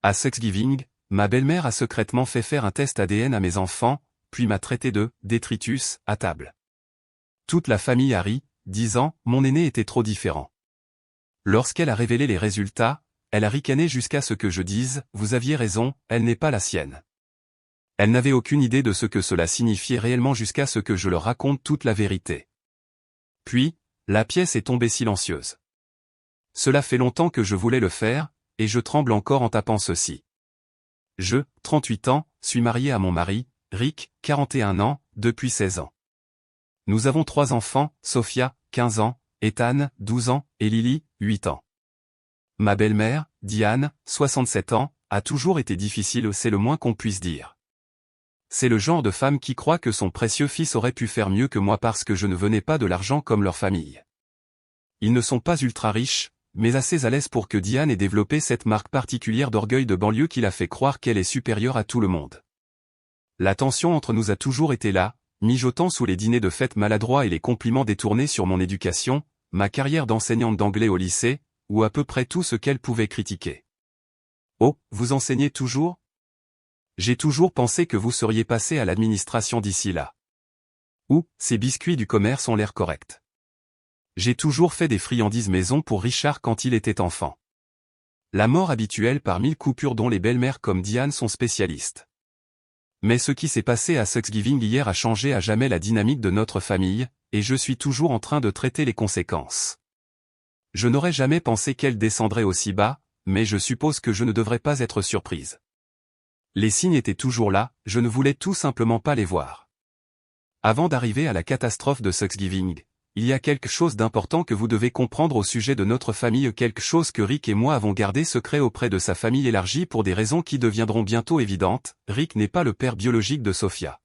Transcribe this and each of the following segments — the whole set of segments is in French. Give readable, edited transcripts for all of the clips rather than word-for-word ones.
À Thanksgiving, ma belle-mère a secrètement fait faire un test ADN à mes enfants, puis m'a traité de « détritus » à table. Toute la famille a ri, disant « mon aîné était trop différent ». Lorsqu'elle a révélé les résultats, elle a ricané jusqu'à ce que je dise « vous aviez raison, elle n'est pas la sienne ». Elle n'avait aucune idée de ce que cela signifiait réellement jusqu'à ce que je leur raconte toute la vérité. Puis, la pièce est tombée silencieuse. Cela fait longtemps que je voulais le faire, et je tremble encore en tapant ceci. Je, 38 ans, suis marié à mon mari, Rick, 41 ans, depuis 16 ans. Nous avons 3 enfants, Sophia, 15 ans, Ethan, 12 ans, et Lily, 8 ans. Ma belle-mère, Diane, 67 ans, a toujours été difficile, c'est le moins qu'on puisse dire. C'est le genre de femme qui croit que son précieux fils aurait pu faire mieux que moi parce que je ne venais pas de l'argent comme leur famille. Ils ne sont pas ultra riches, mais assez à l'aise pour que Diane ait développé cette marque particulière d'orgueil de banlieue qui la fait croire qu'elle est supérieure à tout le monde. La tension entre nous a toujours été là, mijotant sous les dîners de fête maladroits et les compliments détournés sur mon éducation, ma carrière d'enseignante d'anglais au lycée, ou à peu près tout ce qu'elle pouvait critiquer. Oh, vous enseignez toujours ? J'ai toujours pensé que vous seriez passé à l'administration d'ici là. Ou, ces biscuits du commerce ont l'air corrects. J'ai toujours fait des friandises maison pour Richard quand il était enfant. La mort habituelle par 1000 coupures dont les belles-mères comme Diane sont spécialistes. Mais ce qui s'est passé à Thanksgiving hier a changé à jamais la dynamique de notre famille, et je suis toujours en train de traiter les conséquences. Je n'aurais jamais pensé qu'elle descendrait aussi bas, mais je suppose que je ne devrais pas être surprise. Les signes étaient toujours là, je ne voulais tout simplement pas les voir. Avant d'arriver à la catastrophe de Thanksgiving, il y a quelque chose d'important que vous devez comprendre au sujet de notre famille, quelque chose que Rick et moi avons gardé secret auprès de sa famille élargie pour des raisons qui deviendront bientôt évidentes. Rick n'est pas le père biologique de Sophia.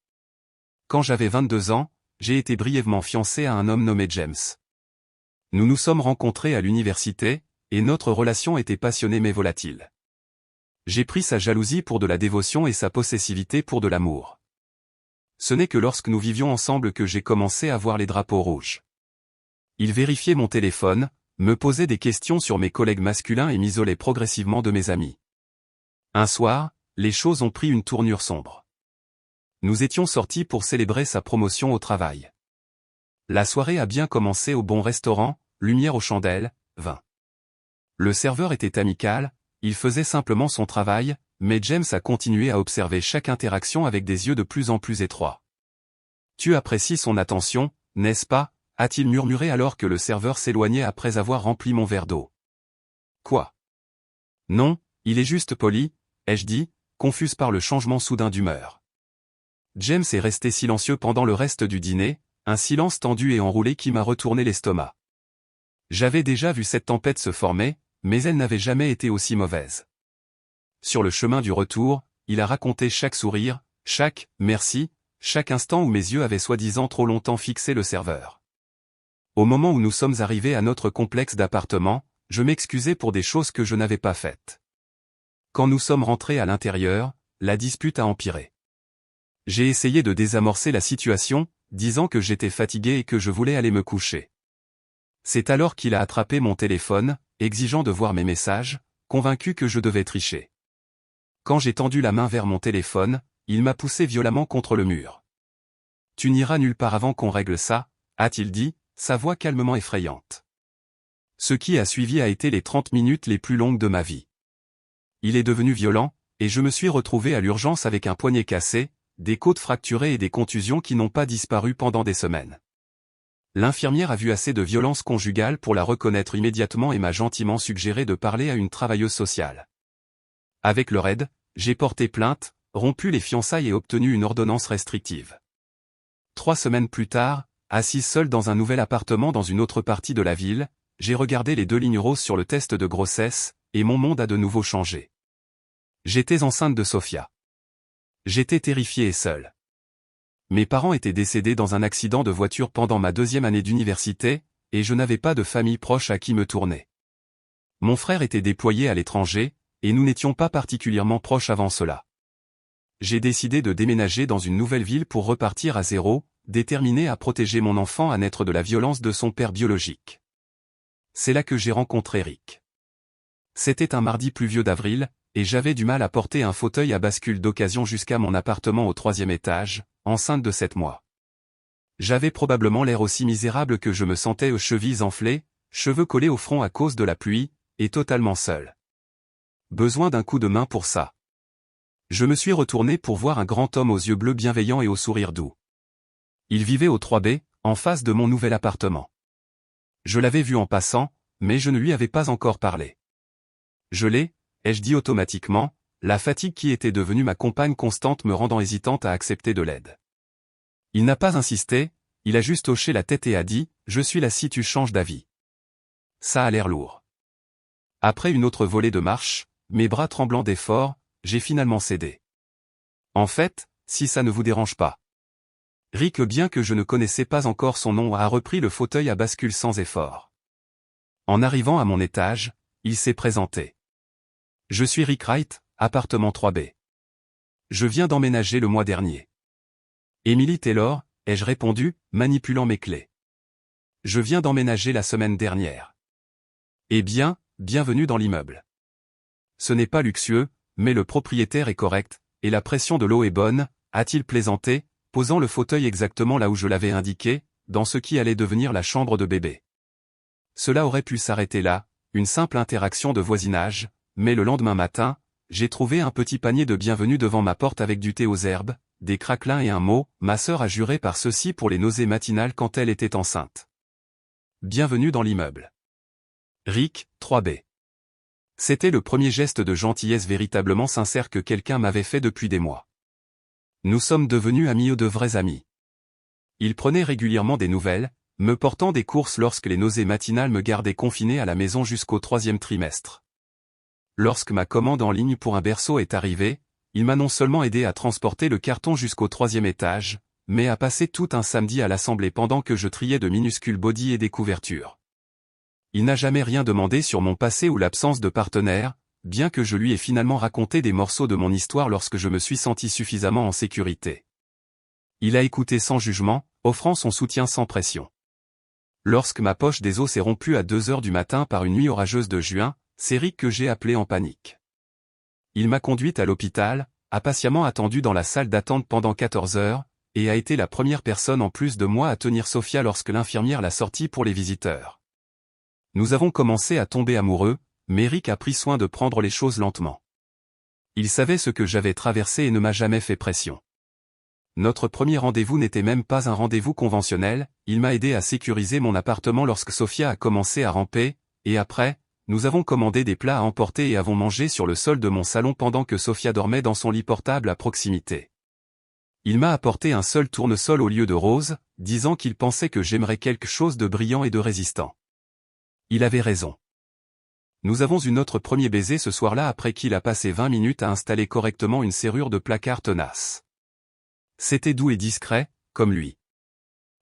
Quand j'avais 22 ans, j'ai été brièvement fiancé à un homme nommé James. Nous nous sommes rencontrés à l'université, et notre relation était passionnée mais volatile. J'ai pris sa jalousie pour de la dévotion et sa possessivité pour de l'amour. Ce n'est que lorsque nous vivions ensemble que j'ai commencé à voir les drapeaux rouges. Il vérifiait mon téléphone, me posait des questions sur mes collègues masculins et m'isolait progressivement de mes amis. Un soir, les choses ont pris une tournure sombre. Nous étions sortis pour célébrer sa promotion au travail. La soirée a bien commencé au bon restaurant, lumière aux chandelles, vin. Le serveur était amical, il faisait simplement son travail, mais James a continué à observer chaque interaction avec des yeux de plus en plus étroits. « Tu apprécies son attention, n'est-ce pas ?» a-t-il murmuré alors que le serveur s'éloignait après avoir rempli mon verre d'eau. « Quoi ? Non, il est juste poli, » ai-je dit, confuse par le changement soudain d'humeur. James est resté silencieux pendant le reste du dîner, un silence tendu et enroulé qui m'a retourné l'estomac. J'avais déjà vu cette tempête se former, mais elle n'avait jamais été aussi mauvaise. Sur le chemin du retour, il a raconté chaque sourire, chaque « merci », chaque instant où mes yeux avaient soi-disant trop longtemps fixé le serveur. Au moment où nous sommes arrivés à notre complexe d'appartements, je m'excusais pour des choses que je n'avais pas faites. Quand nous sommes rentrés à l'intérieur, la dispute a empiré. J'ai essayé de désamorcer la situation, disant que j'étais fatigué et que je voulais aller me coucher. C'est alors qu'il a attrapé mon téléphone, exigeant de voir mes messages, convaincu que je devais tricher. Quand j'ai tendu la main vers mon téléphone, il m'a poussé violemment contre le mur. « Tu n'iras nulle part avant qu'on règle ça », a-t-il dit, sa voix calmement effrayante. Ce qui a suivi a été les 30 minutes les plus longues de ma vie. Il est devenu violent, et je me suis retrouvé à l'urgence avec un poignet cassé, des côtes fracturées et des contusions qui n'ont pas disparu pendant des semaines. L'infirmière a vu assez de violence conjugale pour la reconnaître immédiatement et m'a gentiment suggéré de parler à une travailleuse sociale. Avec le RAID, j'ai porté plainte, rompu les fiançailles et obtenu une ordonnance restrictive. 3 semaines plus tard, assis seul dans un nouvel appartement dans une autre partie de la ville, j'ai regardé les 2 lignes roses sur le test de grossesse, et mon monde a de nouveau changé. J'étais enceinte de Sophia. J'étais terrifié et seul. Mes parents étaient décédés dans un accident de voiture pendant ma 2e année d'université, et je n'avais pas de famille proche à qui me tourner. Mon frère était déployé à l'étranger, et nous n'étions pas particulièrement proches avant cela. J'ai décidé de déménager dans une nouvelle ville pour repartir à zéro, déterminé à protéger mon enfant à naître de la violence de son père biologique. C'est là que j'ai rencontré Rick. C'était un mardi pluvieux d'avril, et j'avais du mal à porter un fauteuil à bascule d'occasion jusqu'à mon appartement au 3e étage, enceinte de 7 mois. J'avais probablement l'air aussi misérable que je me sentais aux chevilles enflées, cheveux collés au front à cause de la pluie, et totalement seul. Besoin d'un coup de main pour ça. Je me suis retourné pour voir un grand homme aux yeux bleus bienveillants et au sourire doux. Il vivait au 3B, en face de mon nouvel appartement. Je l'avais vu en passant, mais je ne lui avais pas encore parlé. Ai-je dit automatiquement, la fatigue qui était devenue ma compagne constante me rendant hésitante à accepter de l'aide. Il n'a pas insisté, il a juste hoché la tête et a dit « Je suis là si tu changes d'avis ». Ça a l'air lourd. Après une autre volée de marche, mes bras tremblants d'effort, j'ai finalement cédé. En fait, si ça ne vous dérange pas. Rick, bien que je ne connaissais pas encore son nom, a repris le fauteuil à bascule sans effort. En arrivant à mon étage, il s'est présenté. Je suis Rick Wright, appartement 3B. Je viens d'emménager le mois dernier. Emily Taylor, ai-je répondu, manipulant mes clés. Je viens d'emménager la semaine dernière. Eh bien, bienvenue dans l'immeuble. Ce n'est pas luxueux, mais le propriétaire est correct, et la pression de l'eau est bonne, a-t-il plaisanté, posant le fauteuil exactement là où je l'avais indiqué, dans ce qui allait devenir la chambre de bébé. Cela aurait pu s'arrêter là, une simple interaction de voisinage, mais le lendemain matin, j'ai trouvé un petit panier de bienvenue devant ma porte avec du thé aux herbes, des craquelins et un mot, ma sœur a juré par ceci pour les nausées matinales quand elle était enceinte. Bienvenue dans l'immeuble. Rick, 3B. C'était le premier geste de gentillesse véritablement sincère que quelqu'un m'avait fait depuis des mois. Nous sommes devenus amis, de vrais amis. Il prenait régulièrement des nouvelles, me portant des courses lorsque les nausées matinales me gardaient confiné à la maison jusqu'au 3e trimestre. Lorsque ma commande en ligne pour un berceau est arrivée, il m'a non seulement aidé à transporter le carton jusqu'au 3e étage, mais a passé tout un samedi à l'assemblée pendant que je triais de minuscules bodys et des couvertures. Il n'a jamais rien demandé sur mon passé ou l'absence de partenaire, bien que je lui ai finalement raconté des morceaux de mon histoire lorsque je me suis senti suffisamment en sécurité. Il a écouté sans jugement, offrant son soutien sans pression. Lorsque ma poche des os s'est rompue à 2 heures du matin par une nuit orageuse de juin, c'est Rick que j'ai appelé en panique. Il m'a conduite à l'hôpital, a patiemment attendu dans la salle d'attente pendant 14 heures, et a été la première personne en plus de moi à tenir Sophia lorsque l'infirmière l'a sortie pour les visiteurs. Nous avons commencé à tomber amoureux, mais Rick a pris soin de prendre les choses lentement. Il savait ce que j'avais traversé et ne m'a jamais fait pression. Notre premier rendez-vous n'était même pas un rendez-vous conventionnel, il m'a aidé à sécuriser mon appartement lorsque Sophia a commencé à ramper, et après, nous avons commandé des plats à emporter et avons mangé sur le sol de mon salon pendant que Sophia dormait dans son lit portable à proximité. Il m'a apporté un seul tournesol au lieu de rose, disant qu'il pensait que j'aimerais quelque chose de brillant et de résistant. Il avait raison. Nous avons eu notre premier baiser ce soir-là après qu'il a passé 20 minutes à installer correctement une serrure de placard tenace. C'était doux et discret, comme lui.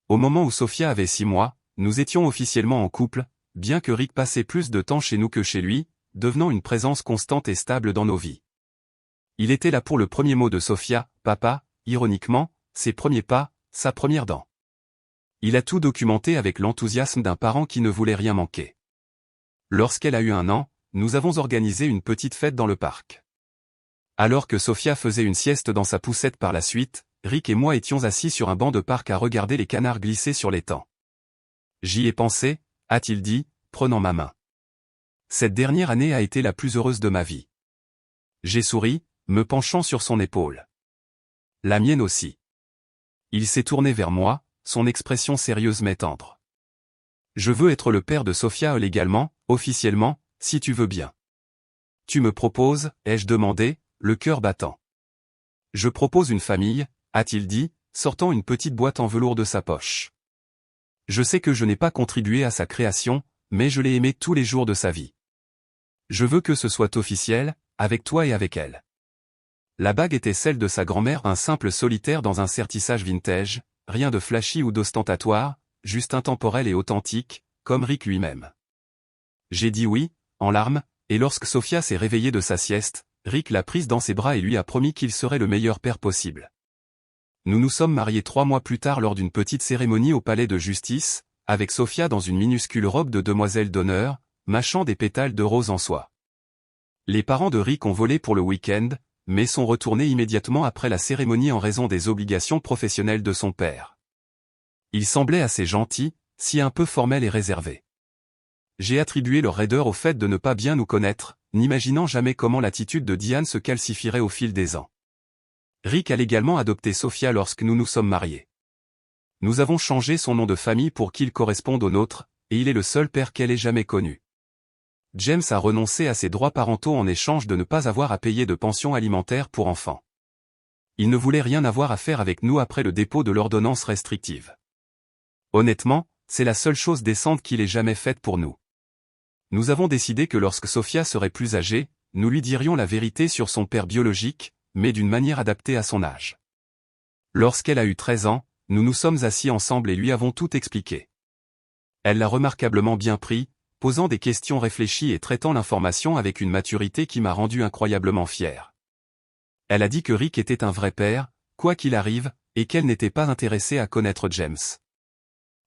Au moment où Sophia avait 6 mois, nous étions officiellement en couple, bien que Rick passait plus de temps chez nous que chez lui, devenant une présence constante et stable dans nos vies. Il était là pour le premier mot de Sophia, papa, ironiquement, ses premiers pas, sa première dent. Il a tout documenté avec l'enthousiasme d'un parent qui ne voulait rien manquer. Lorsqu'elle a eu 1 an, nous avons organisé une petite fête dans le parc. Alors que Sophia faisait une sieste dans sa poussette par la suite, Rick et moi étions assis sur un banc de parc à regarder les canards glisser sur l'étang. J'y ai pensé, a-t-il dit, prenant ma main. Cette dernière année a été la plus heureuse de ma vie. J'ai souri, me penchant sur son épaule. La mienne aussi. Il s'est tourné vers moi, son expression sérieuse mais tendre. Je veux être le père de Sophia légalement, officiellement, si tu veux bien. Tu me proposes, ai-je demandé, le cœur battant. Je propose une famille, a-t-il dit, sortant une petite boîte en velours de sa poche. Je sais que je n'ai pas contribué à sa création, mais je l'ai aimé tous les jours de sa vie. Je veux que ce soit officiel, avec toi et avec elle. La bague était celle de sa grand-mère, un simple solitaire dans un sertissage vintage, rien de flashy ou d'ostentatoire, juste intemporel et authentique, comme Rick lui-même. J'ai dit oui, en larmes, et lorsque Sophia s'est réveillée de sa sieste, Rick l'a prise dans ses bras et lui a promis qu'il serait le meilleur père possible. Nous nous sommes mariés 3 mois plus tard lors d'une petite cérémonie au palais de justice, avec Sophia dans une minuscule robe de demoiselle d'honneur, mâchant des pétales de rose en soie. Les parents de Rick ont volé pour le week-end, mais sont retournés immédiatement après la cérémonie en raison des obligations professionnelles de son père. Il semblait assez gentil, si un peu formel et réservé. J'ai attribué leur raideur au fait de ne pas bien nous connaître, n'imaginant jamais comment l'attitude de Diane se calcifierait au fil des ans. Rick a légalement adopté Sophia lorsque nous nous sommes mariés. Nous avons changé son nom de famille pour qu'il corresponde au nôtre, et il est le seul père qu'elle ait jamais connu. James a renoncé à ses droits parentaux en échange de ne pas avoir à payer de pension alimentaire pour enfants. Il ne voulait rien avoir à faire avec nous après le dépôt de l'ordonnance restrictive. Honnêtement, c'est la seule chose décente qu'il ait jamais faite pour nous. Nous avons décidé que lorsque Sophia serait plus âgée, nous lui dirions la vérité sur son père biologique, mais d'une manière adaptée à son âge. Lorsqu'elle a eu 13 ans, nous nous sommes assis ensemble et lui avons tout expliqué. Elle l'a remarquablement bien pris, posant des questions réfléchies et traitant l'information avec une maturité qui m'a rendu incroyablement fier. Elle a dit que Rick était un vrai père, quoi qu'il arrive, et qu'elle n'était pas intéressée à connaître James.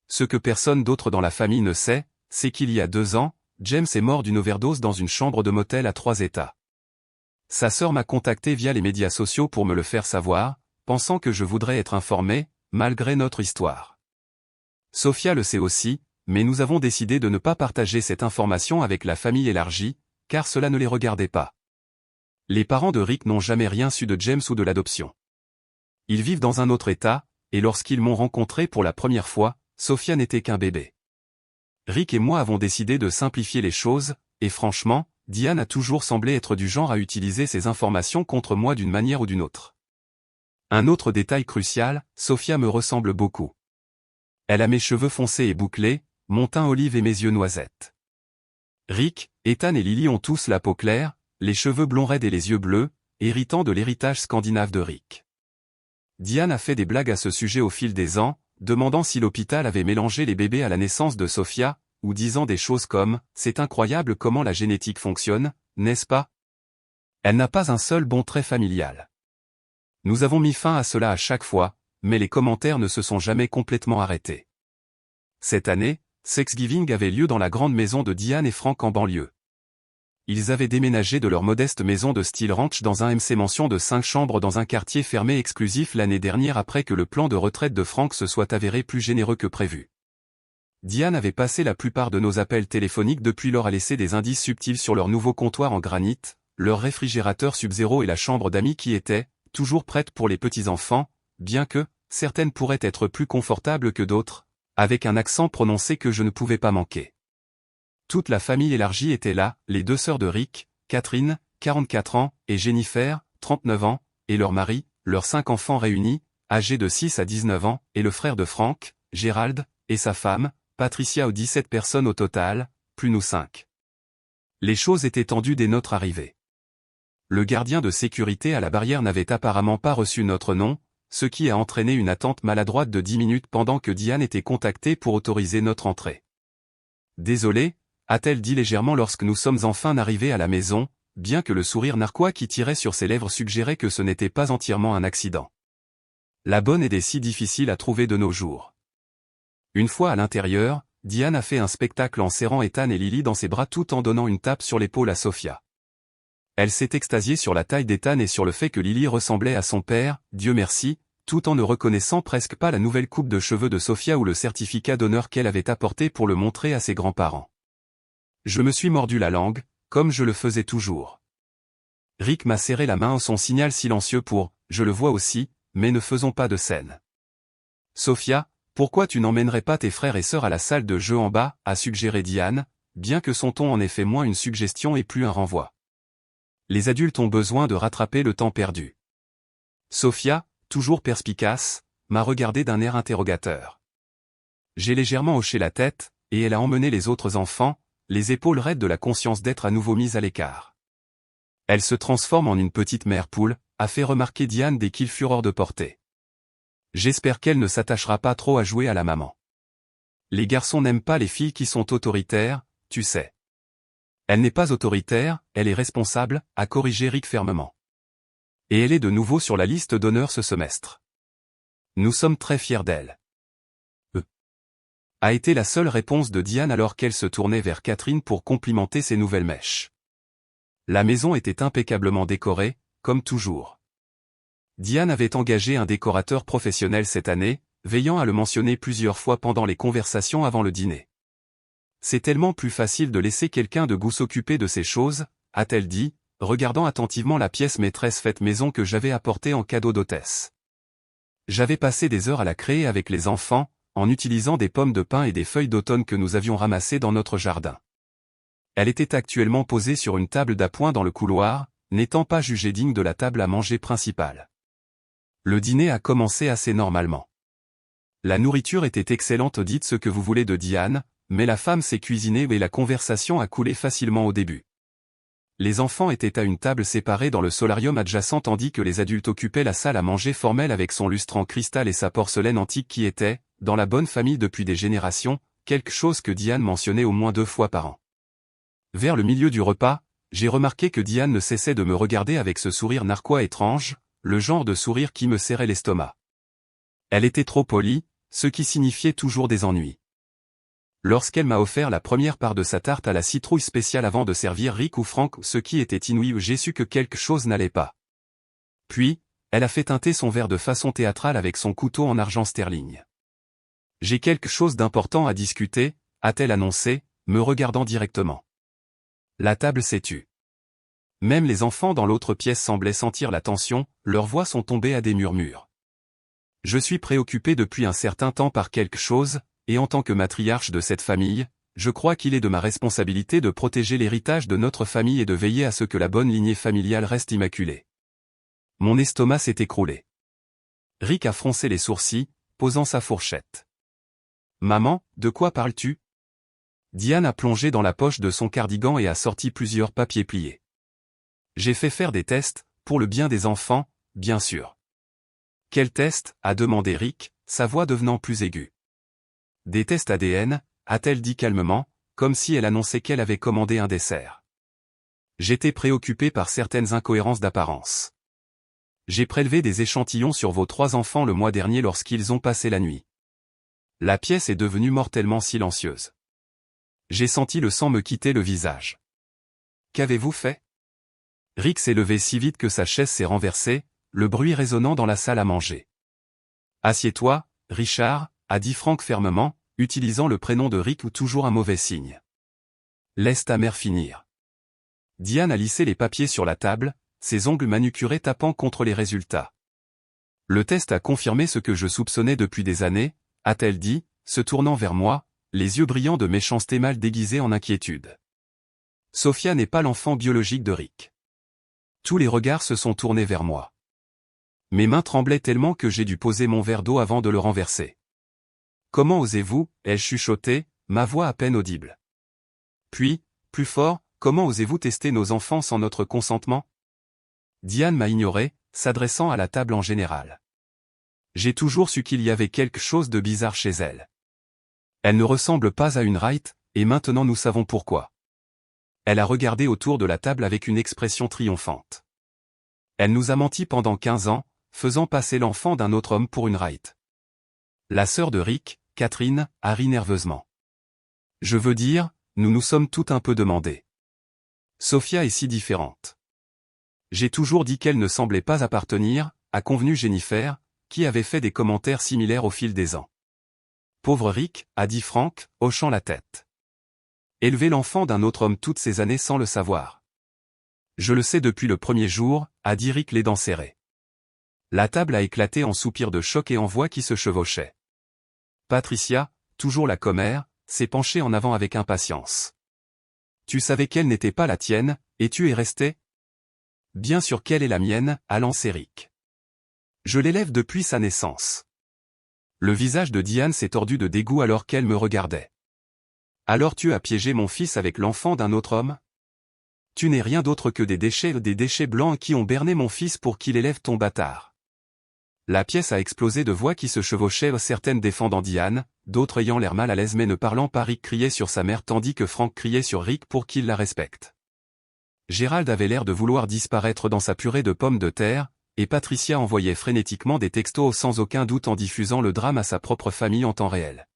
Ce que personne d'autre dans la famille ne sait, c'est qu'il y a 2 ans, James est mort d'une overdose dans une chambre de motel à 3 états. Sa sœur m'a contacté via les médias sociaux pour me le faire savoir, pensant que je voudrais être informé, malgré notre histoire. Sophia le sait aussi, mais nous avons décidé de ne pas partager cette information avec la famille élargie, car cela ne les regardait pas. Les parents de Rick n'ont jamais rien su de James ou de l'adoption. Ils vivent dans un autre état, et lorsqu'ils m'ont rencontré pour la première fois, Sophia n'était qu'un bébé. Rick et moi avons décidé de simplifier les choses, et franchement, Diane a toujours semblé être du genre à utiliser ces informations contre moi d'une manière ou d'une autre. Un autre détail crucial, Sophia me ressemble beaucoup. Elle a mes cheveux foncés et bouclés, mon teint olive et mes yeux noisettes. Rick, Ethan et Lily ont tous la peau claire, les cheveux blonds raides et les yeux bleus, héritant de l'héritage scandinave de Rick. Diane a fait des blagues à ce sujet au fil des ans, demandant si l'hôpital avait mélangé les bébés à la naissance de Sophia, ou disant des choses comme « C'est incroyable comment la génétique fonctionne, n'est-ce pas ?» Elle n'a pas un seul bon trait familial. Nous avons mis fin à cela à chaque fois, mais les commentaires ne se sont jamais complètement arrêtés. Cette année, Thanksgiving avait lieu dans la grande maison de Diane et Frank en banlieue. Ils avaient déménagé de leur modeste maison de style ranch dans un MC mansion de 5 chambres dans un quartier fermé exclusif l'année dernière après que le plan de retraite de Frank se soit avéré plus généreux que prévu. Diane avait passé la plupart de nos appels téléphoniques depuis lors à laisser des indices subtils sur leur nouveau comptoir en granit, leur réfrigérateur Sub-Zero et la chambre d'amis qui était, toujours prête pour les petits-enfants, bien que, certaines pourraient être plus confortables que d'autres, avec un accent prononcé que je ne pouvais pas manquer. Toute la famille élargie était là, les 2 sœurs de Rick, Catherine, 44 ans, et Jennifer, 39 ans, et leur mari, leurs 5 enfants réunis, âgés de 6 à 19 ans, et le frère de Frank, Gérald, et sa femme, Patricia aux 17 personnes au total, plus nous 5. Les choses étaient tendues dès notre arrivée. Le gardien de sécurité à la barrière n'avait apparemment pas reçu notre nom, ce qui a entraîné une attente maladroite de 10 minutes pendant que Diane était contactée pour autoriser notre entrée. Désolé, a-t-elle dit légèrement lorsque nous sommes enfin arrivés à la maison, bien que le sourire narquois qui tirait sur ses lèvres suggérait que ce n'était pas entièrement un accident. La bonne est si difficile à trouver de nos jours. Une fois à l'intérieur, Diane a fait un spectacle en serrant Ethan et Lily dans ses bras tout en donnant une tape sur l'épaule à Sophia. Elle s'est extasiée sur la taille d'Ethan et sur le fait que Lily ressemblait à son père, Dieu merci, tout en ne reconnaissant presque pas la nouvelle coupe de cheveux de Sophia ou le certificat d'honneur qu'elle avait apporté pour le montrer à ses grands-parents. Je me suis mordu la langue, comme je le faisais toujours. Rick m'a serré la main en son signal silencieux pour « je le vois aussi, mais ne faisons pas de scène ». Sophia, pourquoi tu n'emmènerais pas tes frères et sœurs à la salle de jeu en bas, a suggéré Diane, bien que son ton en ait fait moins une suggestion et plus un renvoi. Les adultes ont besoin de rattraper le temps perdu. Sophia, toujours perspicace, m'a regardé d'un air interrogateur. J'ai légèrement hoché la tête, et elle a emmené les autres enfants, les épaules raides de la conscience d'être à nouveau mise à l'écart. Elle se transforme en une petite mère poule, a fait remarquer Diane dès qu'ils furent hors de portée. J'espère qu'elle ne s'attachera pas trop à jouer à la maman. Les garçons n'aiment pas les filles qui sont autoritaires, tu sais. Elle n'est pas autoritaire, elle est responsable, a corrigé Rick fermement. Et elle est de nouveau sur la liste d'honneur ce semestre. Nous sommes très fiers d'elle. A été la seule réponse de Diane alors qu'elle se tournait vers Catherine pour complimenter ses nouvelles mèches. La maison était impeccablement décorée, comme toujours. Diane avait engagé un décorateur professionnel cette année, veillant à le mentionner plusieurs fois pendant les conversations avant le dîner. C'est tellement plus facile de laisser quelqu'un de goût s'occuper de ces choses, a-t-elle dit, regardant attentivement la pièce maîtresse faite maison que j'avais apportée en cadeau d'hôtesse. J'avais passé des heures à la créer avec les enfants, en utilisant des pommes de pin et des feuilles d'automne que nous avions ramassées dans notre jardin. Elle était actuellement posée sur une table d'appoint dans le couloir, n'étant pas jugée digne de la table à manger principale. Le dîner a commencé assez normalement. La nourriture était excellente, dites ce que vous voulez de Diane, mais la femme s'est cuisinée et la conversation a coulé facilement au début. Les enfants étaient à une table séparée dans le solarium adjacent tandis que les adultes occupaient la salle à manger formelle avec son lustre en cristal et sa porcelaine antique qui était, dans la bonne famille depuis des générations, quelque chose que Diane mentionnait au moins 2 fois par an. Vers le milieu du repas, j'ai remarqué que Diane ne cessait de me regarder avec ce sourire narquois étrange, le genre de sourire qui me serrait l'estomac. Elle était trop polie, ce qui signifiait toujours des ennuis. Lorsqu'elle m'a offert la première part de sa tarte à la citrouille spéciale avant de servir Rick ou Frank, ce qui était inouï, j'ai su que quelque chose n'allait pas. Puis, elle a fait teinter son verre de façon théâtrale avec son couteau en argent sterling. J'ai quelque chose d'important à discuter, a-t-elle annoncé, me regardant directement. La table s'est tue. Même les enfants dans l'autre pièce semblaient sentir la tension, leurs voix sont tombées à des murmures. Je suis préoccupé depuis un certain temps par quelque chose, et en tant que matriarche de cette famille, je crois qu'il est de ma responsabilité de protéger l'héritage de notre famille et de veiller à ce que la bonne lignée familiale reste immaculée. Mon estomac s'est écroulé. Rick a froncé les sourcils, posant sa fourchette. Maman, de quoi parles-tu? Diane a plongé dans la poche de son cardigan et a sorti plusieurs papiers pliés. J'ai fait faire des tests, pour le bien des enfants, bien sûr. Quel test? A demandé Rick, sa voix devenant plus aiguë. Des tests ADN, a-t-elle dit calmement, comme si elle annonçait qu'elle avait commandé un dessert. J'étais préoccupé par certaines incohérences d'apparence. J'ai prélevé des échantillons sur vos 3 enfants le mois dernier lorsqu'ils ont passé la nuit. La pièce est devenue mortellement silencieuse. J'ai senti le sang me quitter le visage. Qu'avez-vous fait? Rick s'est levé si vite que sa chaise s'est renversée, le bruit résonnant dans la salle à manger. Assieds-toi, Richard, a dit Frank fermement, utilisant le prénom de Rick ou toujours un mauvais signe. Laisse ta mère finir. Diane a lissé les papiers sur la table, ses ongles manucurés tapant contre les résultats. Le test a confirmé ce que je soupçonnais depuis des années, a-t-elle dit, se tournant vers moi, les yeux brillants de méchanceté mal déguisés en inquiétude. Sophia n'est pas l'enfant biologique de Rick. Tous les regards se sont tournés vers moi. Mes mains tremblaient tellement que j'ai dû poser mon verre d'eau avant de le renverser. Comment osez-vous, ai-je chuchoté, ma voix à peine audible. Puis, plus fort, comment osez-vous tester nos enfants sans notre consentement? Diane m'a ignoré, s'adressant à la table en général. J'ai toujours su qu'il y avait quelque chose de bizarre chez elle. Elle ne ressemble pas à une Wright, et maintenant nous savons pourquoi. Elle a regardé autour de la table avec une expression triomphante. Elle nous a menti pendant 15 ans, faisant passer l'enfant d'un autre homme pour une Wright. La sœur de Rick, Catherine, a ri nerveusement. Je veux dire, nous nous sommes tout un peu demandé. Sophia est si différente. J'ai toujours dit qu'elle ne semblait pas appartenir, a convenu Jennifer, qui avait fait des commentaires similaires au fil des ans. Pauvre Rick, a dit Frank, hochant la tête. Élever l'enfant d'un autre homme toutes ces années sans le savoir. Je le sais depuis le premier jour, a dit Rick les dents serrées. La table a éclaté en soupirs de choc et en voix qui se chevauchaient. Patricia, toujours la commère, s'est penchée en avant avec impatience. Tu savais qu'elle n'était pas la tienne, et tu es resté? Bien sûr qu'elle est la mienne, a lancé Rick. Je l'élève depuis sa naissance. Le visage de Diane s'est tordu de dégoût alors qu'elle me regardait. Alors tu as piégé mon fils avec l'enfant d'un autre homme? Tu n'es rien d'autre que des déchets blancs qui ont berné mon fils pour qu'il élève ton bâtard. La pièce a explosé de voix qui se chevauchaient, certaines défendant Diane, d'autres ayant l'air mal à l'aise mais ne parlant pas. Rick criait sur sa mère tandis que Frank criait sur Rick pour qu'il la respecte. Gérald avait l'air de vouloir disparaître dans sa purée de pommes de terre, et Patricia envoyait frénétiquement des textos sans aucun doute en diffusant le drame à sa propre famille en temps réel.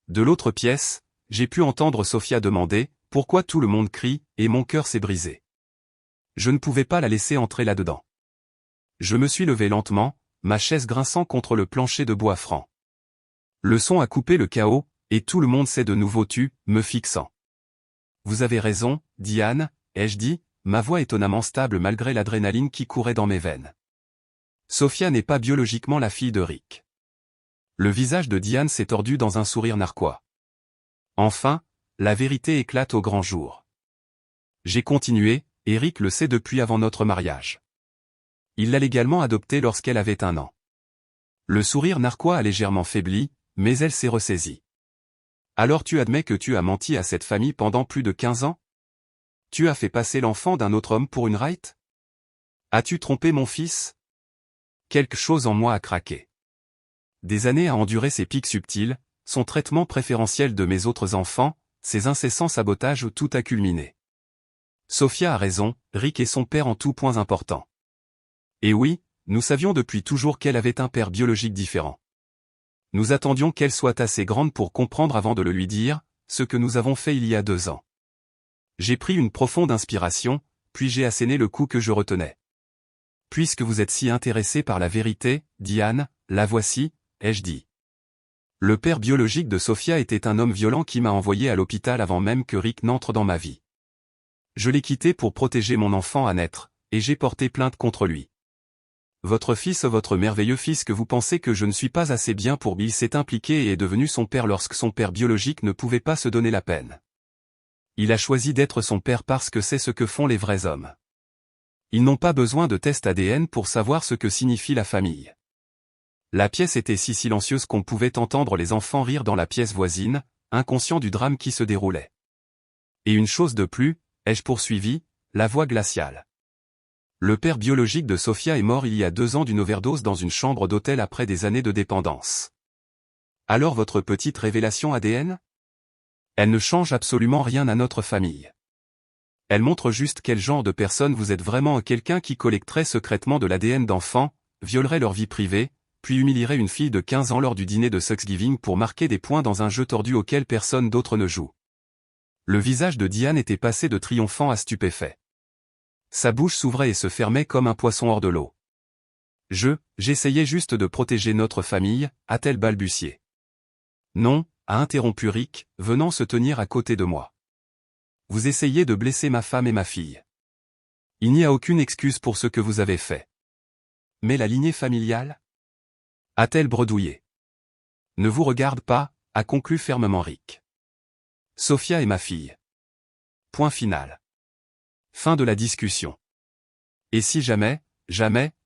De l'autre pièce, j'ai pu entendre Sophia demander « Pourquoi tout le monde crie ?» et mon cœur s'est brisé. Je ne pouvais pas la laisser entrer là-dedans. Je me suis levé lentement, ma chaise grinçant contre le plancher de bois franc. Le son a coupé le chaos, et tout le monde s'est de nouveau tu, me fixant. Vous avez raison, Diane, ai-je dit, ma voix étonnamment stable malgré l'adrénaline qui courait dans mes veines. Sophia n'est pas biologiquement la fille de Rick. Le visage de Diane s'est tordu dans un sourire narquois. Enfin, la vérité éclate au grand jour. J'ai continué, et Rick le sait depuis avant notre mariage. Il l'a légalement adoptée lorsqu'elle avait 1 an. Le sourire narquois a légèrement faibli, mais elle s'est ressaisie. Alors tu admets que tu as menti à cette famille pendant plus de 15 ans? Tu as fait passer l'enfant d'un autre homme pour une Wright? As-tu trompé mon fils? Quelque chose en moi a craqué. Des années à endurer ses pics subtils, son traitement préférentiel de mes autres enfants, ses incessants sabotages où tout a culminé. Sophia a raison, Rick est son père en tout point important. Et oui, nous savions depuis toujours qu'elle avait un père biologique différent. Nous attendions qu'elle soit assez grande pour comprendre avant de le lui dire, ce que nous avons fait il y a 2 ans. J'ai pris une profonde inspiration, puis j'ai asséné le coup que je retenais. Puisque vous êtes si intéressé par la vérité, Diane, la voici, ai-je dit. Le père biologique de Sophia était un homme violent qui m'a envoyé à l'hôpital avant même que Rick n'entre dans ma vie. Je l'ai quitté pour protéger mon enfant à naître, et j'ai porté plainte contre lui. Votre merveilleux fils que vous pensez que je ne suis pas assez bien pour lui s'est impliqué et est devenu son père lorsque son père biologique ne pouvait pas se donner la peine. Il a choisi d'être son père parce que c'est ce que font les vrais hommes. Ils n'ont pas besoin de test ADN pour savoir ce que signifie la famille. La pièce était si silencieuse qu'on pouvait entendre les enfants rire dans la pièce voisine, inconscients du drame qui se déroulait. Et une chose de plus, ai-je poursuivi, la voix glaciale. Le père biologique de Sophia est mort il y a 2 ans d'une overdose dans une chambre d'hôtel après des années de dépendance. Alors votre petite révélation ADN? Elle ne change absolument rien à notre famille. Elle montre juste quel genre de personne vous êtes vraiment, quelqu'un qui collecterait secrètement de l'ADN d'enfants, violerait leur vie privée, puis humilierait une fille de 15 ans lors du dîner de Thanksgiving pour marquer des points dans un jeu tordu auquel personne d'autre ne joue. Le visage de Diane était passé de triomphant à stupéfait. Sa bouche s'ouvrait et se fermait comme un poisson hors de l'eau. J'essayais juste de protéger notre famille, a-t-elle balbutié. Non, a interrompu Rick, venant se tenir à côté de moi. Vous essayez de blesser ma femme et ma fille. Il n'y a aucune excuse pour ce que vous avez fait. Mais la lignée familiale? A-t-elle bredouillé? Ne vous regarde pas, a conclu fermement Rick. Sophia est ma fille. Point final. Fin de la discussion. Et si jamais,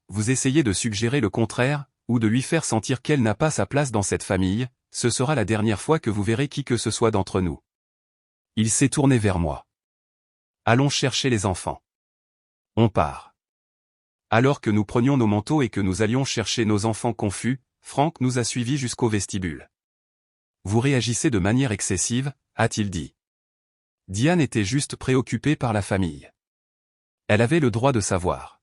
vous essayez de suggérer le contraire, ou de lui faire sentir qu'elle n'a pas sa place dans cette famille, ce sera la dernière fois que vous verrez qui que ce soit d'entre nous. Il s'est tourné vers moi. Allons chercher les enfants. On part. Alors que nous prenions nos manteaux et que nous allions chercher nos enfants confus, Frank nous a suivis jusqu'au vestibule. Vous réagissez de manière excessive, a-t-il dit. Diane était juste préoccupée par la famille. Elle avait le droit de savoir.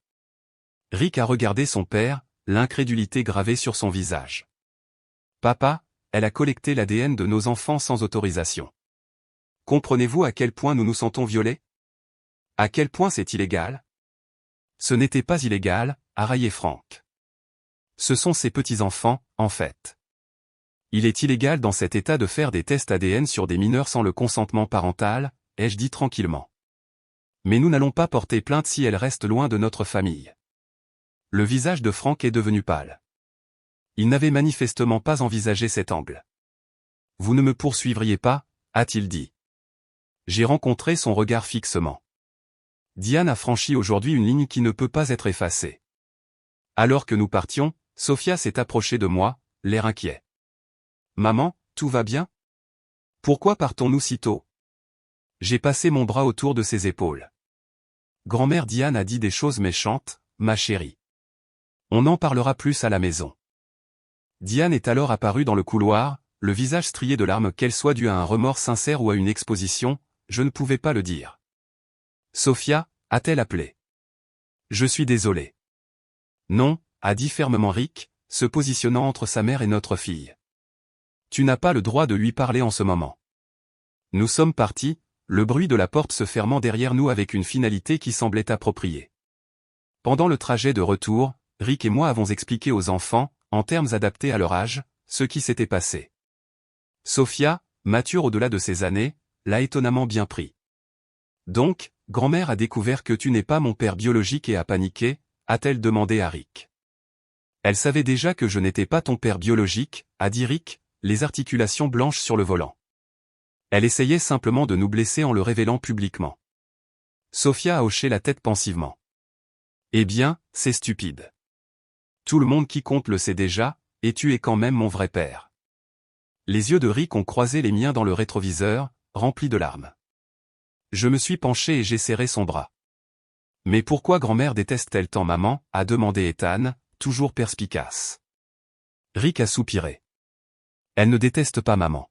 Rick a regardé son père, l'incrédulité gravée sur son visage. Papa, elle a collecté l'ADN de nos enfants sans autorisation. Comprenez-vous à quel point nous nous sentons violés? À quel point c'est illégal? Ce n'était pas illégal, a raillé Frank. Ce sont ses petits-enfants, en fait. Il est illégal dans cet état de faire des tests ADN sur des mineurs sans le consentement parental, ai-je dit tranquillement. Mais nous n'allons pas porter plainte si elle reste loin de notre famille. Le visage de Frank est devenu pâle. Il n'avait manifestement pas envisagé cet angle. Vous ne me poursuivriez pas, a-t-il dit. J'ai rencontré son regard fixement. Diane a franchi aujourd'hui une ligne qui ne peut pas être effacée. Alors que nous partions, Sophia s'est approchée de moi, l'air inquiet. Maman, tout va bien? Pourquoi partons-nous si tôt? J'ai passé mon bras autour de ses épaules. Grand-mère Diane a dit des choses méchantes, ma chérie. On en parlera plus à la maison. Diane est alors apparue dans le couloir, le visage strié de larmes, qu'elle soit due à un remords sincère ou à une exposition, je ne pouvais pas le dire. Sophia, a-t-elle appelé? Je suis désolé. Non, a dit fermement Rick, se positionnant entre sa mère et notre fille. Tu n'as pas le droit de lui parler en ce moment. Nous sommes partis, le bruit de la porte se fermant derrière nous avec une finalité qui semblait appropriée. Pendant le trajet de retour, Rick et moi avons expliqué aux enfants, en termes adaptés à leur âge, ce qui s'était passé. Sophia, mature au-delà de ses années, l'a étonnamment bien pris. Donc, grand-mère a découvert que tu n'es pas mon père biologique et a paniqué, a-t-elle demandé à Rick. Elle savait déjà que je n'étais pas ton père biologique, a dit Rick, les articulations blanches sur le volant. Elle essayait simplement de nous blesser en le révélant publiquement. Sophia a hoché la tête pensivement. Eh bien, c'est stupide. Tout le monde qui compte le sait déjà, et tu es quand même mon vrai père. Les yeux de Rick ont croisé les miens dans le rétroviseur, remplis de larmes. Je me suis penché et j'ai serré son bras. Mais pourquoi grand-mère déteste-t-elle tant maman, a demandé Ethan, toujours perspicace. Rick a soupiré. Elle ne déteste pas maman.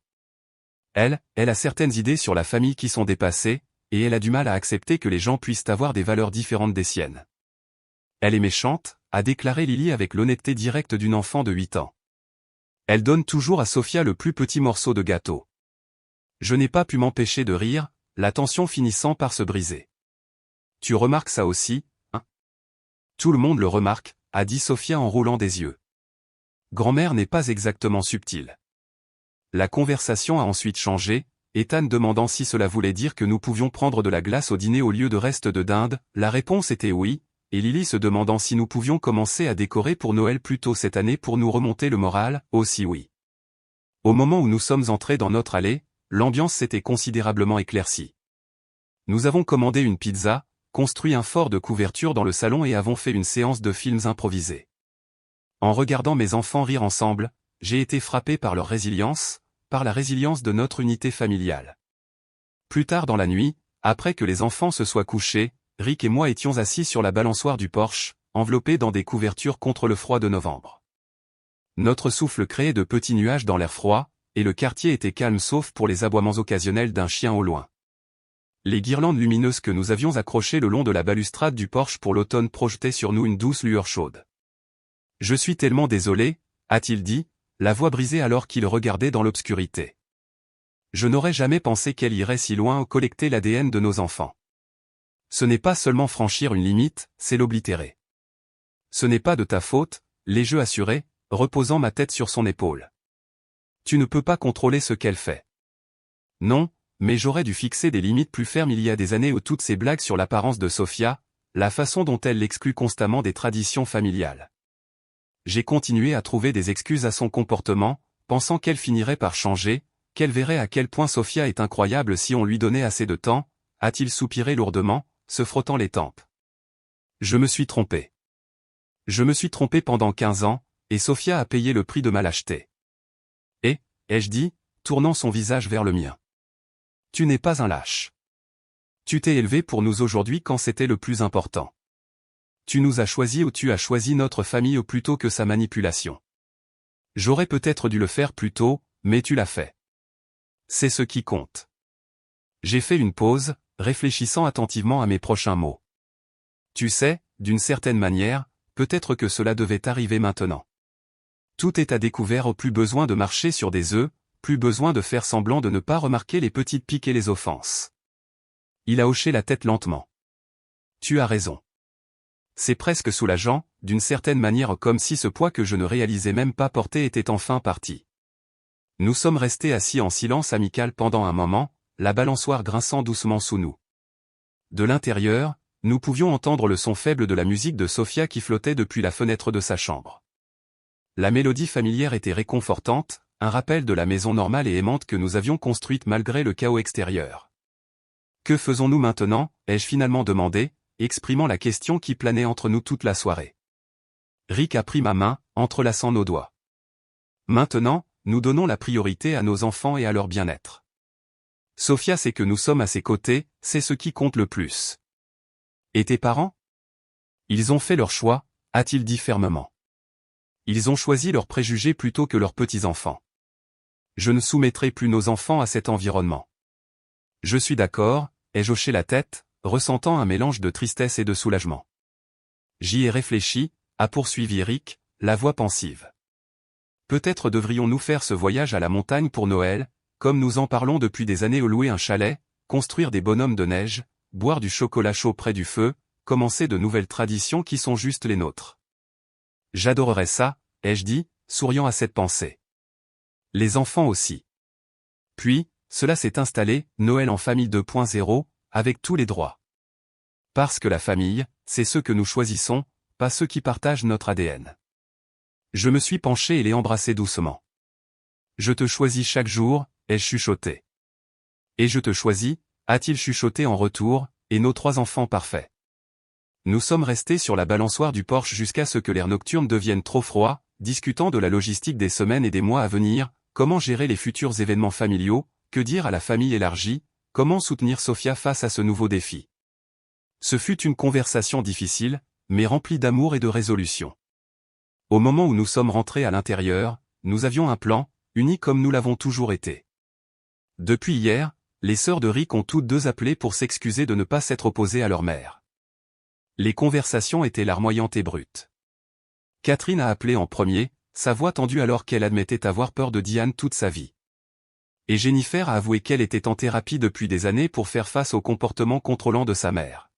Elle a certaines idées sur la famille qui sont dépassées, et elle a du mal à accepter que les gens puissent avoir des valeurs différentes des siennes. Elle est méchante, a déclaré Lily avec l'honnêteté directe d'une enfant de 8 ans. Elle donne toujours à Sophia le plus petit morceau de gâteau. Je n'ai pas pu m'empêcher de rire, la tension finissant par se briser. Tu remarques ça aussi, hein? Tout le monde le remarque, a dit Sophia en roulant des yeux. Grand-mère n'est pas exactement subtile. La conversation a ensuite changé, Ethan demandant si cela voulait dire que nous pouvions prendre de la glace au dîner au lieu de reste de dinde, la réponse était oui, et Lily se demandant si nous pouvions commencer à décorer pour Noël plus tôt cette année pour nous remonter le moral, aussi oui. Au moment où nous sommes entrés dans notre allée, l'ambiance s'était considérablement éclaircie. Nous avons commandé une pizza, construit un fort de couverture dans le salon et avons fait une séance de films improvisés. En regardant mes enfants rire ensemble, j'ai été frappé par leur résilience, par la résilience de notre unité familiale. Plus tard dans la nuit, après que les enfants se soient couchés, Rick et moi étions assis sur la balançoire du porche, enveloppés dans des couvertures contre le froid de novembre. Notre souffle créait de petits nuages dans l'air froid, et le quartier était calme sauf pour les aboiements occasionnels d'un chien au loin. Les guirlandes lumineuses que nous avions accrochées le long de la balustrade du porche pour l'automne projetaient sur nous une douce lueur chaude. « Je suis tellement désolé, » a-t-il dit, la voix brisée alors qu'il regardait dans l'obscurité. Je n'aurais jamais pensé qu'elle irait si loin au collecter l'ADN de nos enfants. Ce n'est pas seulement franchir une limite, c'est l'oblitérer. Ce n'est pas de ta faute, l'ai-je assuré, reposant ma tête sur son épaule. Tu ne peux pas contrôler ce qu'elle fait. Non, mais j'aurais dû fixer des limites plus fermes il y a des années où toutes ces blagues sur l'apparence de Sophia, la façon dont elle l'exclut constamment des traditions familiales. J'ai continué à trouver des excuses à son comportement, pensant qu'elle finirait par changer, qu'elle verrait à quel point Sophia est incroyable si on lui donnait assez de temps, a-t-il soupiré lourdement, se frottant les tempes. Je me suis trompé. Je me suis trompé pendant 15 ans, et Sophia a payé le prix de ma lâcheté. Et, ai-je dit, tournant son visage vers le mien. Tu n'es pas un lâche. Tu t'es élevé pour nous aujourd'hui quand c'était le plus important. Tu nous as choisis ou tu as choisi notre famille plutôt que sa manipulation. J'aurais peut-être dû le faire plus tôt, mais tu l'as fait. C'est ce qui compte. J'ai fait une pause, réfléchissant attentivement à mes prochains mots. Tu sais, d'une certaine manière, peut-être que cela devait arriver maintenant. Tout est à découvert, plus besoin de marcher sur des œufs, plus besoin de faire semblant de ne pas remarquer les petites piques et les offenses. Il a hoché la tête lentement. Tu as raison. C'est presque soulageant, d'une certaine manière comme si ce poids que je ne réalisais même pas porter était enfin parti. Nous sommes restés assis en silence amical pendant un moment, la balançoire grinçant doucement sous nous. De l'intérieur, nous pouvions entendre le son faible de la musique de Sophia qui flottait depuis la fenêtre de sa chambre. La mélodie familière était réconfortante, un rappel de la maison normale et aimante que nous avions construite malgré le chaos extérieur. Que faisons-nous maintenant, ai-je finalement demandé, exprimant la question qui planait entre nous toute la soirée. Rick a pris ma main, entrelaçant nos doigts. Maintenant, nous donnons la priorité à nos enfants et à leur bien-être. Sophia sait que nous sommes à ses côtés, c'est ce qui compte le plus. Et tes parents? Ils ont fait leur choix, a-t-il dit fermement. Ils ont choisi leurs préjugés plutôt que leurs petits-enfants. Je ne soumettrai plus nos enfants à cet environnement. Je suis d'accord, ai-je hoché la tête, ressentant un mélange de tristesse et de soulagement. J'y ai réfléchi, a poursuivi Rick, la voix pensive. Peut-être devrions-nous faire ce voyage à la montagne pour Noël, comme nous en parlons depuis des années ou louer un chalet, construire des bonhommes de neige, boire du chocolat chaud près du feu, commencer de nouvelles traditions qui sont juste les nôtres. J'adorerais ça, ai-je dit, souriant à cette pensée. Les enfants aussi. Puis, cela s'est installé, Noël en famille 2.0, avec tous les droits. Parce que la famille, c'est ceux que nous choisissons, pas ceux qui partagent notre ADN. Je me suis penché et l'ai embrassé doucement. Je te choisis chaque jour, ai-je chuchoté. Et je te choisis, a-t-il chuchoté en retour, et nos 3 enfants parfaits. Nous sommes restés sur la balançoire du porche jusqu'à ce que l'air nocturne devienne trop froid, discutant de la logistique des semaines et des mois à venir, comment gérer les futurs événements familiaux, que dire à la famille élargie, comment soutenir Sophia face à ce nouveau défi. Ce fut une conversation difficile, mais remplie d'amour et de résolution. Au moment où nous sommes rentrés à l'intérieur, nous avions un plan, unis comme nous l'avons toujours été. Depuis hier, les sœurs de Rick ont toutes deux appelé pour s'excuser de ne pas s'être opposées à leur mère. Les conversations étaient larmoyantes et brutes. Catherine a appelé en premier, sa voix tendue alors qu'elle admettait avoir peur de Diane toute sa vie. Et Jennifer a avoué qu'elle était en thérapie depuis des années pour faire face au comportement contrôlant de sa mère.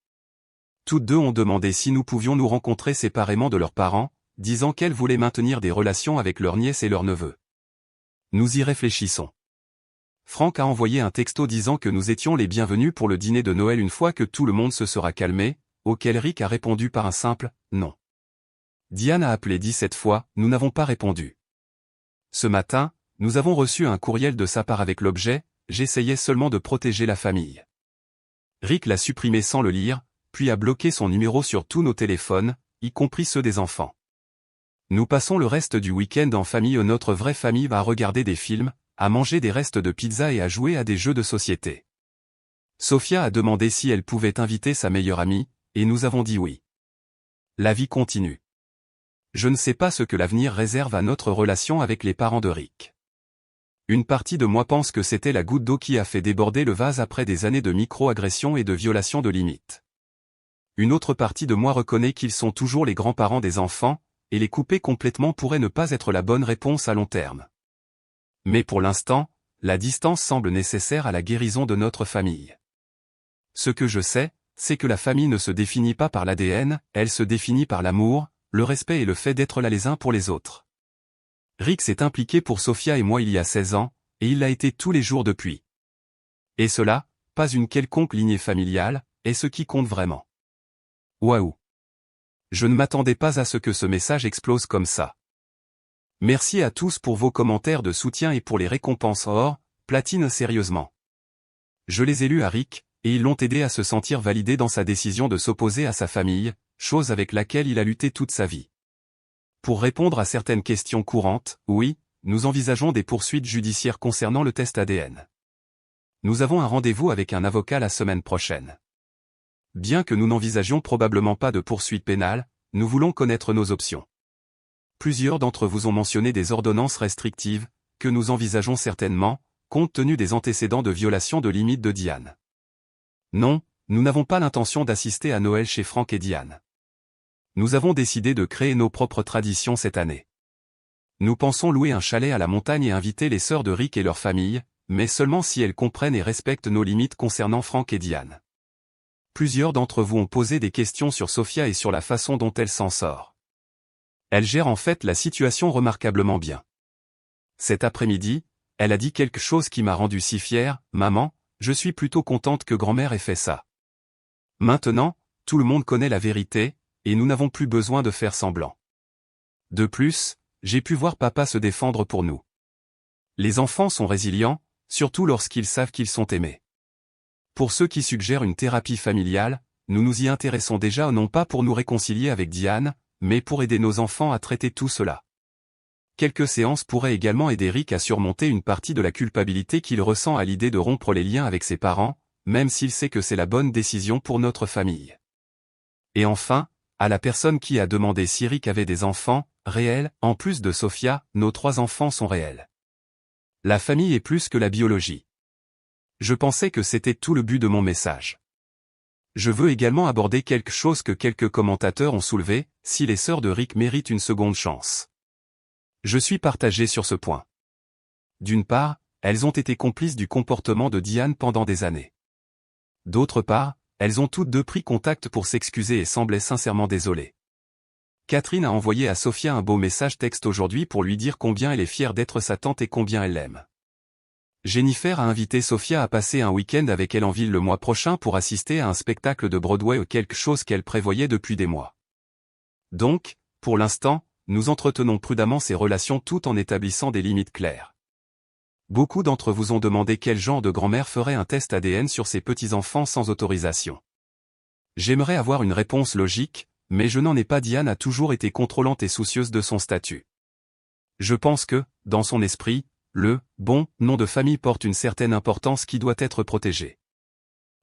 Toutes deux ont demandé si nous pouvions nous rencontrer séparément de leurs parents, disant qu'elles voulaient maintenir des relations avec leur nièce et leur neveu. Nous y réfléchissons. Franck a envoyé un texto disant que nous étions les bienvenus pour le dîner de Noël une fois que tout le monde se sera calmé, auquel Rick a répondu par un simple « non ». Diane a appelé 17 fois, nous n'avons pas répondu. Ce matin, nous avons reçu un courriel de sa part avec l'objet « J'essayais seulement de protéger la famille ». Rick l'a supprimé sans le lire, puis a bloqué son numéro sur tous nos téléphones, y compris ceux des enfants. Nous passons le reste du week-end en famille. Notre vraie famille va regarder des films, à manger des restes de pizza et à jouer à des jeux de société. Sophia a demandé si elle pouvait inviter sa meilleure amie, et nous avons dit oui. La vie continue. Je ne sais pas ce que l'avenir réserve à notre relation avec les parents de Rick. Une partie de moi pense que c'était la goutte d'eau qui a fait déborder le vase après des années de micro-agressions et de violations de limites. Une autre partie de moi reconnaît qu'ils sont toujours les grands-parents des enfants, et les couper complètement pourrait ne pas être la bonne réponse à long terme. Mais pour l'instant, la distance semble nécessaire à la guérison de notre famille. Ce que je sais, c'est que la famille ne se définit pas par l'ADN, elle se définit par l'amour, le respect et le fait d'être là les uns pour les autres. Rick s'est impliqué pour Sophia et moi il y a 16 ans, et il l'a été tous les jours depuis. Et cela, pas une quelconque lignée familiale, est ce qui compte vraiment. Waouh! Je ne m'attendais pas à ce que ce message explose comme ça. Merci à tous pour vos commentaires de soutien et pour les récompenses or, platine sérieusement. Je les ai lus à Rick, et ils l'ont aidé à se sentir validé dans sa décision de s'opposer à sa famille, chose avec laquelle il a lutté toute sa vie. Pour répondre à certaines questions courantes, oui, nous envisageons des poursuites judiciaires concernant le test ADN. Nous avons un rendez-vous avec un avocat la semaine prochaine. Bien que nous n'envisagions probablement pas de poursuites pénales, nous voulons connaître nos options. Plusieurs d'entre vous ont mentionné des ordonnances restrictives, que nous envisageons certainement, compte tenu des antécédents de violation de limites de Diane. Non, nous n'avons pas l'intention d'assister à Noël chez Franck et Diane. Nous avons décidé de créer nos propres traditions cette année. Nous pensons louer un chalet à la montagne et inviter les sœurs de Rick et leur famille, mais seulement si elles comprennent et respectent nos limites concernant Franck et Diane. Plusieurs d'entre vous ont posé des questions sur Sophia et sur la façon dont elle s'en sort. Elle gère en fait la situation remarquablement bien. Cet après-midi, elle a dit quelque chose qui m'a rendu si fier, « Maman, je suis plutôt contente que grand-mère ait fait ça. » Maintenant, tout le monde connaît la vérité, et nous n'avons plus besoin de faire semblant. De plus, j'ai pu voir papa se défendre pour nous. Les enfants sont résilients, surtout lorsqu'ils savent qu'ils sont aimés. Pour ceux qui suggèrent une thérapie familiale, nous nous y intéressons déjà non pas pour nous réconcilier avec Diane, mais pour aider nos enfants à traiter tout cela. Quelques séances pourraient également aider Rick à surmonter une partie de la culpabilité qu'il ressent à l'idée de rompre les liens avec ses parents, même s'il sait que c'est la bonne décision pour notre famille. Et enfin, à la personne qui a demandé si Rick avait des enfants, réels, en plus de Sophia, nos 3 enfants sont réels. La famille est plus que la biologie. Je pensais que c'était tout le but de mon message. Je veux également aborder quelque chose que quelques commentateurs ont soulevé, si les sœurs de Rick méritent une seconde chance. Je suis partagé sur ce point. D'une part, elles ont été complices du comportement de Diane pendant des années. D'autre part, elles ont toutes deux pris contact pour s'excuser et semblaient sincèrement désolées. Catherine a envoyé à Sophia un beau message texte aujourd'hui pour lui dire combien elle est fière d'être sa tante et combien elle l'aime. Jennifer a invité Sophia à passer un week-end avec elle en ville le mois prochain pour assister à un spectacle de Broadway ou quelque chose qu'elle prévoyait depuis des mois. Donc, pour l'instant, nous entretenons prudemment ces relations tout en établissant des limites claires. Beaucoup d'entre vous ont demandé quel genre de grand-mère ferait un test ADN sur ses petits-enfants sans autorisation. J'aimerais avoir une réponse logique, mais je n'en ai pas. Diane a toujours été contrôlante et soucieuse de son statut. Je pense que, dans son esprit, le « bon » nom de famille porte une certaine importance qui doit être protégée.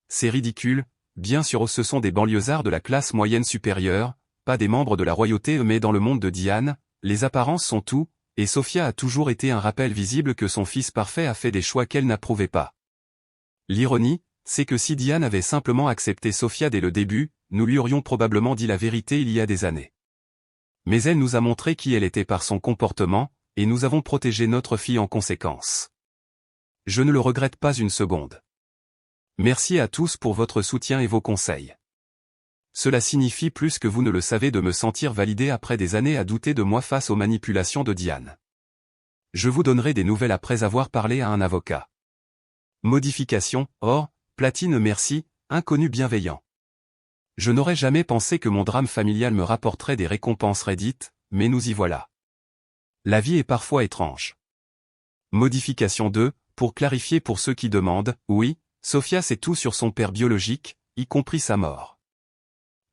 C'est ridicule, bien sûr ce sont des banlieusards de la classe moyenne supérieure, pas des membres de la royauté mais dans le monde de Diane, les apparences sont tout, et Sophia a toujours été un rappel visible que son fils parfait a fait des choix qu'elle n'approuvait pas. L'ironie, c'est que si Diane avait simplement accepté Sophia dès le début, nous lui aurions probablement dit la vérité il y a des années. Mais elle nous a montré qui elle était par son comportement, et nous avons protégé notre fille en conséquence. Je ne le regrette pas une seconde. Merci à tous pour votre soutien et vos conseils. Cela signifie plus que vous ne le savez de me sentir validé après des années à douter de moi face aux manipulations de Diane. Je vous donnerai des nouvelles après avoir parlé à un avocat. Modification, or, platine merci, inconnu bienveillant. Je n'aurais jamais pensé que mon drame familial me rapporterait des récompenses Reddit, mais nous y voilà. La vie est parfois étrange. Modification 2, pour clarifier pour ceux qui demandent, oui, Sophia sait tout sur son père biologique, y compris sa mort.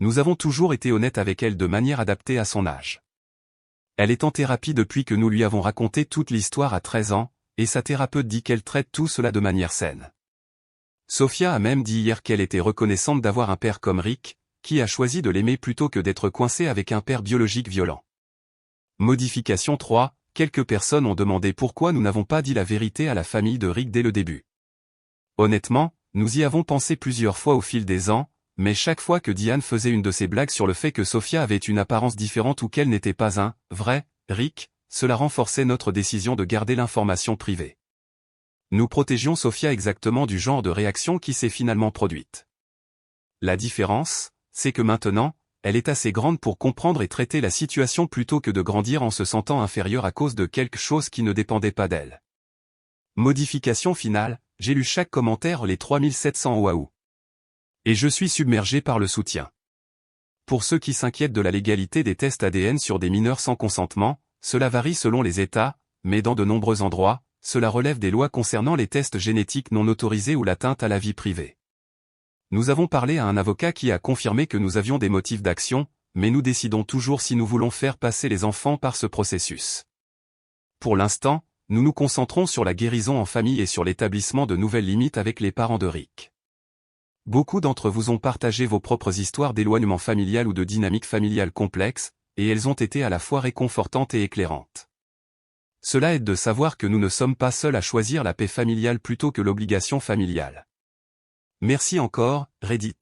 Nous avons toujours été honnêtes avec elle de manière adaptée à son âge. Elle est en thérapie depuis que nous lui avons raconté toute l'histoire à 13 ans, et sa thérapeute dit qu'elle traite tout cela de manière saine. Sophia a même dit hier qu'elle était reconnaissante d'avoir un père comme Rick, qui a choisi de l'aimer plutôt que d'être coincé avec un père biologique violent. Modification 3, quelques personnes ont demandé pourquoi nous n'avons pas dit la vérité à la famille de Rick dès le début. Honnêtement, nous y avons pensé plusieurs fois au fil des ans, mais chaque fois que Diane faisait une de ses blagues sur le fait que Sophia avait une apparence différente ou qu'elle n'était pas un vrai Rick, cela renforçait notre décision de garder l'information privée. Nous protégions Sophia exactement du genre de réaction qui s'est finalement produite. La différence, c'est que maintenant, elle est assez grande pour comprendre et traiter la situation plutôt que de grandir en se sentant inférieure à cause de quelque chose qui ne dépendait pas d'elle. Modification finale, j'ai lu chaque commentaire les 3700 waouh. Et je suis submergé par le soutien. Pour ceux qui s'inquiètent de la légalité des tests ADN sur des mineurs sans consentement, cela varie selon les États, mais dans de nombreux endroits, cela relève des lois concernant les tests génétiques non autorisés ou l'atteinte à la vie privée. Nous avons parlé à un avocat qui a confirmé que nous avions des motifs d'action, mais nous décidons toujours si nous voulons faire passer les enfants par ce processus. Pour l'instant, nous nous concentrons sur la guérison en famille et sur l'établissement de nouvelles limites avec les parents de Rick. Beaucoup d'entre vous ont partagé vos propres histoires d'éloignement familial ou de dynamique familiale complexe, et elles ont été à la fois réconfortantes et éclairantes. Cela aide de savoir que nous ne sommes pas seuls à choisir la paix familiale plutôt que l'obligation familiale. Merci encore, Reddit.